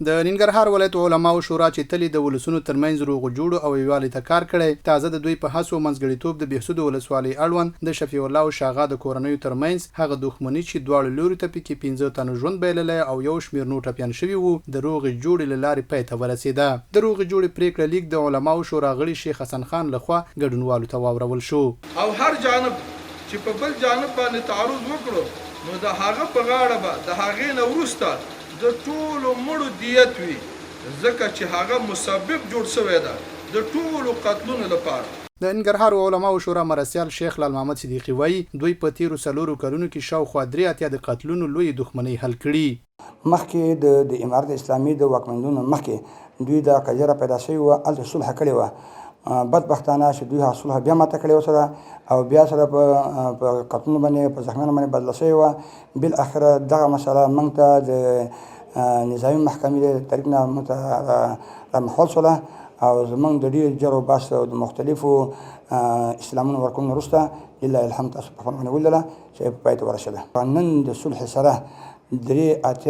د ننګرهار ولایت علماوو شورا چې تلې د ولسونو ترمنځ روغه جوړه او یووالي ته کار کړی، تازه د دوی په هڅو منځګړیتوب د بهسود ولسوالۍ اړوند د شفیع الله او شاغه د کورنیو ترمنځ هغه دښمني چې دواړو لوري ته پکې 15 تنه ژوند بایللی او یو شمېر نور ټپیان شوي وو، د روغې جوړې له لارې پای ته ورسېده. د روغې جوړې پریکړه لیک د علماوو شورا غړي شیخ حسن خان لخوا ګډونوالو ته واورول شو. او هر جانب چې په بل جانب باندې تعرض وکړو نو د هغه په غاړه به د هغې نه وروسته د ټولو مړو دیت وي، ځکه چې هغه مسبب جوړ شوی ده د ټولو قتلونو لپاره. د ننګرهار علماوو شورا مرستیال شیخ لال محمد صدیقي وایي دوی په تیرو 4 کلونو کې شاوخوا 3 د قتلونو لوی دښمنۍ حل کړي. مخکې د امارت اسلامي د واکمنانو مخکې دوی د قضیه پیدا شوې وه، هلته صلح کړې وه. بدبختانه چې دوی هغه صلح بیا ماته کړې سره او بیا سره په قتلونو باندې په زخمیانو باندې بدله شوې وه. بالاخره دغه مسله موږ ته د نظامي محکمې د طریق نه موږ ته رامحول شوله او زموږ د ډېر جر و بحث او د مختلفو استلامونو ورکولو وروسته لله الحمد تاسو په خپل باندې ولیدله چې په پای ته ورسېده. نن د صلح سره 3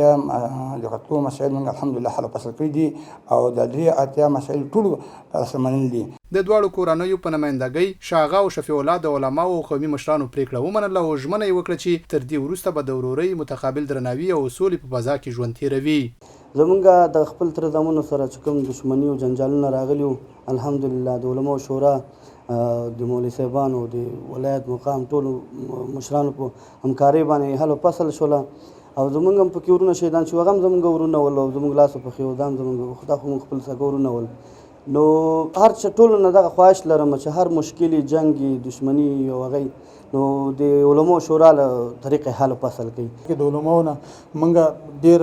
د قتلو مسایل موږ الحمدلله حل فصل کړي دي او د 3 مسایل ټول رسم منل دي. د دواړو کورنیو په نمایندګۍ شاغه او شفیع الله د علماو او قومي مشرانو پریکړه ومنله او ژمنه یې وکړه چې تر دې وروسته به د ورورۍ متقابل درناوي او سولې په فضا کې ژوند تېروي. زمونږ د خپل تر زامنو سره چې کوم دښمني او جنجالونه راغلي وو، الحمدلله د علماو شورا د مولوي صاحبانو د ولایت مقام ټولو مشرانو په همکارۍ باندې حل فصل شوله او زمونږ هم پکې ورونه شهیدان شو، هغه هم زمونږ ورونه ول او زمونږ لاس په ښې ودان زمونږ خدا خو موږ خپل سګه ورونه ول. نو هر څه ټولو نه دغه خواهش لرم چې هر مشکل جنګ دښمني او هغه نو د علماو شورا له طریقې حل فصل کوي. د علماو نه موږ ډېر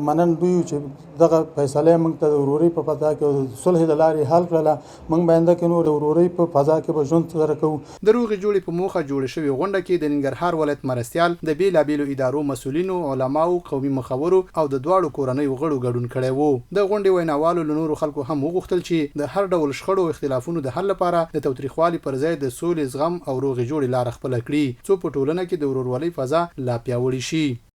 منن دوی چې دغه فیصله موږ ته د ورورۍ په فضا کې او د صلح د لارې حل کړله. موږ باینده کې نو د ورورۍ په فضا کې به ژوند سره کوو. د روغې جوړې په موخه جوړه شوې غونډه کې د ننګرهار ولایت مرستیال د بېلابېلو ادارو مسؤلینو، علماو، قومي مخورو او د دواړو کورنیو غړو ګډون کړی و. د غونډې ویناوالو له نورو خلکو هم وغوښتل چې د هر ډول شخړو او اختلافونو د حل لپاره د تاوتریخوالي پر ځای د سولې، زغم او روغې جوړې لاره خپله کړي څو په ټولنه کې د ورورولۍ فضا لا پیاوړې شي.